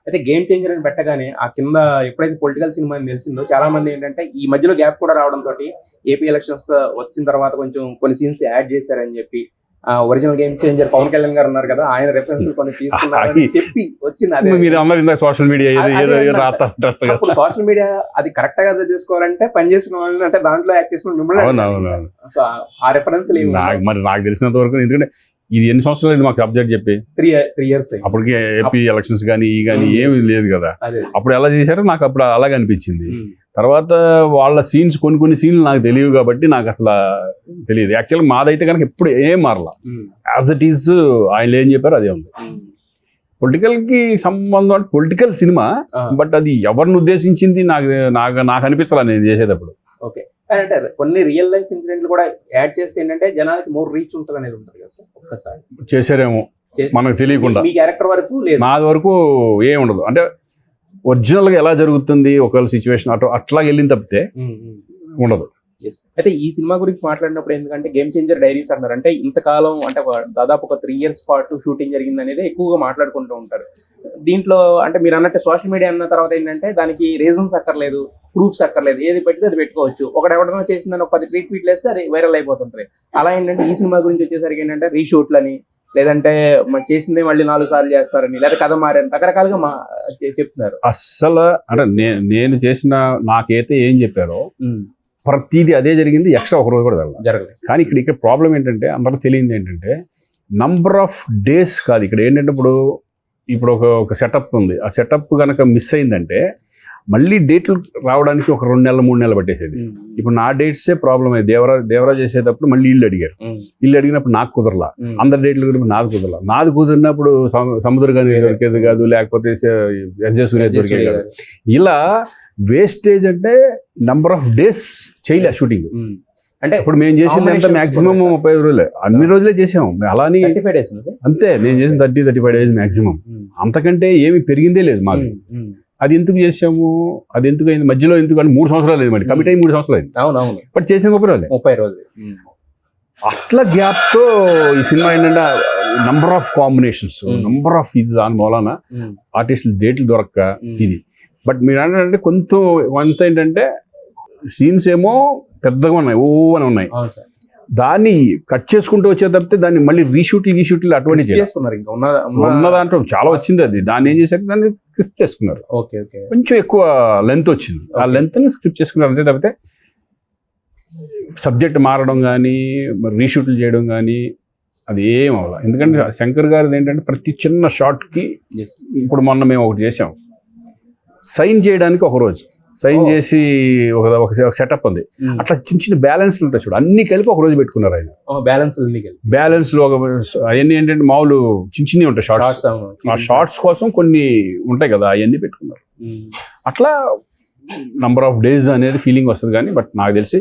అయితే game changer అని పెట్టగానే ఆ కింద ఎప్పుడైతే పొలిటికల్ సినిమా అని తెలిసిందో చాలా మంది ఏంటంటే ఈ మధ్యలో గ్యాప్ కూడా రావడంతో ఏపీ ఎలక్షన్స్ వచ్చిన తర్వాత కొంచెం కొన్ని సీన్స్ యాడ్ చేశారని చెప్పి original game changer Pawan Kalyan గారు ఉన్నారు కదా, ఆయన రెఫరెన్స్ కొన్ని తీసుకున్నారని చెప్పి వచ్చింది. అదే మీరు అన్నది సోషల్ మీడియా అప్పుడు సోషల్ మీడియా అది కరెక్ట్ గా తీసుకోవాలంటే పని చేసిన వాళ్ళని అంటే దాంట్లో యాక్ట్ చేసిన మిమ్మల్ని సో ఆ రెఫరెన్స్ మరి నాకు తెలిసినంత వరకు, ఎందుకంటే ఇది ఎన్ని సంవత్సరాలు మాకు అప్డేట్ చెప్పి 3 years అప్పటికి ఏపీ ఎలక్షన్స్ కానీ ఈ కానీ ఏమి లేదు కదా. అప్పుడు ఎలా చేశారో నాకు అప్పుడు అలాగే అనిపించింది. తర్వాత వాళ్ళ సీన్స్ కొన్ని సీన్లు నాకు తెలియవు కాబట్టి నాకు అసలు తెలియదు. యాక్చువల్గా మాదైతే కనుక ఎప్పుడు ఏం మారలా, యాజ్ ఇట్ ఈస్ ఆయన ఏం చెప్పారు అదే ఉంది. పొలిటికల్ కి సంబంధం అంటే పొలిటికల్ సినిమా, బట్ అది ఎవరిని ఉద్దేశించింది నాకు అనిపించాల నేను చేసేటప్పుడు. ఓకే, అంటే కొన్ని రియల్ లైఫ్ ఇన్సిడెంట్లు కూడా యాడ్ చేస్తే ఏంటంటే జనానికి మోర్ రీచ్ ఉంటుంది అనేది ఉంటుంది కదా సార్. ఒక్కసారి చేశారేమో మనకు తెలియకుండా, మీ క్యారెక్టర్ వరకు లేదు, నాది వరకు ఏం ఉండదు. అంటే ఒరిజినల్ గా ఎలా జరుగుతుంది ఒకవేళ సిచ్యువేషన్ అట్లా వెళ్ళిన తప్పితే ఉండదు. అయితే ఈ సినిమా గురించి మాట్లాడినప్పుడు ఎందుకంటే గేమ్ చేంజర్ డైరీస్ అన్నారు అంటే ఇంతకాలం అంటే దాదాపు ఒక 3 years పాటు షూటింగ్ జరిగింది అనేది ఎక్కువగా మాట్లాడుకుంటూ ఉంటారు. దీంట్లో అంటే మీరు అన్నట్టు సోషల్ మీడియా అన్న తర్వాత ఏంటంటే దానికి రీజన్స్ అక్కర్లేదు, ప్రూఫ్స్ అక్కర్లేదు, ఏది పెడితే అది పెట్టుకోవచ్చు. ఒకటి ఎవరైనా చేసిందని ఒక 10 ట్వీట్లు వేస్తే అది వైరల్ అయిపోతుంటుంది. అలా ఏంటంటే ఈ సినిమా గురించి వచ్చేసరికి ఏంటంటే రీషూట్లని, లేదంటే చేసిందే మళ్ళీ 4 సార్లు చేస్తారని, లేదా కథ మారని రకరకాలుగా చెప్తున్నారు. అస్సలు అంటే నేను చేసిన నాకైతే ఏం చెప్పారో ప్రతిదీ అదే జరిగింది. ఎక్స్ట్రా ఒక రోజు కూడా జరగలేదు. కానీ ఇక్కడ ప్రాబ్లం ఏంటంటే అందరూ తెలియదు ఏంటంటే నంబర్ ఆఫ్ డేస్ కాదు. ఇక్కడ ఏంటంటే ఇప్పుడు ఒక సెటప్ ఉంది. ఆ సెటప్ కనుక మిస్ అయిందంటే మళ్ళీ డేట్లు రావడానికి ఒక 2 నెలలు 3 నెలలు పట్టేసేది. ఇప్పుడు నా డేట్సే ప్రాబ్లం అయ్యి దేవరా చేసేటప్పుడు మళ్ళీ ఇల్లు అడిగారు. ఇల్లు అడిగినప్పుడు నాకు కుదరలా, అందరి డేట్లు కూడా నాది కుదరలా. నాది కుదిరినప్పుడు సముద్ర గాని దొరికేది కాదు, లేకపోతే ఎస్జే సూర్య దొరికేది కాదు. ఇలా వేస్టేజ్ అంటే నంబర్ ఆఫ్ డేస్ చేయలే షూటింగ్. అంటే ఇప్పుడు మేము చేసింది ఎంత మాక్సిమం 35 రోజులే, అన్ని రోజులే చేసాము. అలానే 35 days అంతే. నేను చేసిన 30-35 days మాక్సిమం, అంతకంటే ఏమి పెరిగిందే లేదు మాకు. అది ఎందుకు చేసాము, అది ఎందుకు అయింది మధ్యలో, ఎందుకు అంటే 3 సంవత్సరాలు అయింది, మళ్ళీ కమిట్ అయ్యి 3 సంవత్సరాలు అయింది. అవునవును, బట్ చేసిన 30 రోజులు. అట్లా గ్యాప్ తో ఈ సినిమా ఏంటంటే number of combinations, number of ఇది దాని మూలాన ఆర్టిస్టులు డేట్లు దొరక్క ఇది. బట్ మీరు అంటే కొంత ఏంటంటే సీన్స్ ఏమో పెద్దగా ఉన్నాయి, అని ఉన్నాయి. దాన్ని కట్ చేసుకుంటూ వచ్చే తప్పితే దాన్ని మళ్ళీ రీషూట్లు అటువంటి ఉన్న దాంట్లో చాలా వచ్చింది. అది దాన్ని ఏం చేశారు, దాన్ని స్క్రిప్ట్ చేసుకున్నారు. కొంచెం ఎక్కువ లెంత్ వచ్చింది, ఆ లెంత్ ని స్క్రిప్ట్ చేసుకున్నారు అంతే తప్పితే సబ్జెక్ట్ మారడం కానీ రీషూట్లు చేయడం కానీ అది ఏం అవ్వాలి. ఎందుకంటే శంకర్ గారిది ఏంటంటే ప్రతి చిన్న షాట్ కి, ఇప్పుడు మొన్న మేము ఒకటి చేసాం, సైన్ చేయడానికి ఒక రోజు సైన్ చేసి ఒక సెటప్ ఉంది. అట్లా చిన్న బ్యాలెన్స్లు ఉంటాయి చూడు, అన్ని కలిపి ఒక రోజు పెట్టుకున్నారు ఆయన. బ్యాలెన్స్ లో అవన్నీ ఏంటంటే మామూలు చిన్నవి ఉంటాయి షార్ట్స్. ఆ షార్ట్స్ కోసం కొన్ని ఉంటాయి కదా, అవన్నీ పెట్టుకున్నారు. అట్లా నంబర్ ఆఫ్ డేస్ అనేది ఫీలింగ్ వస్తుంది. కానీ బట్ నాకు తెలిసి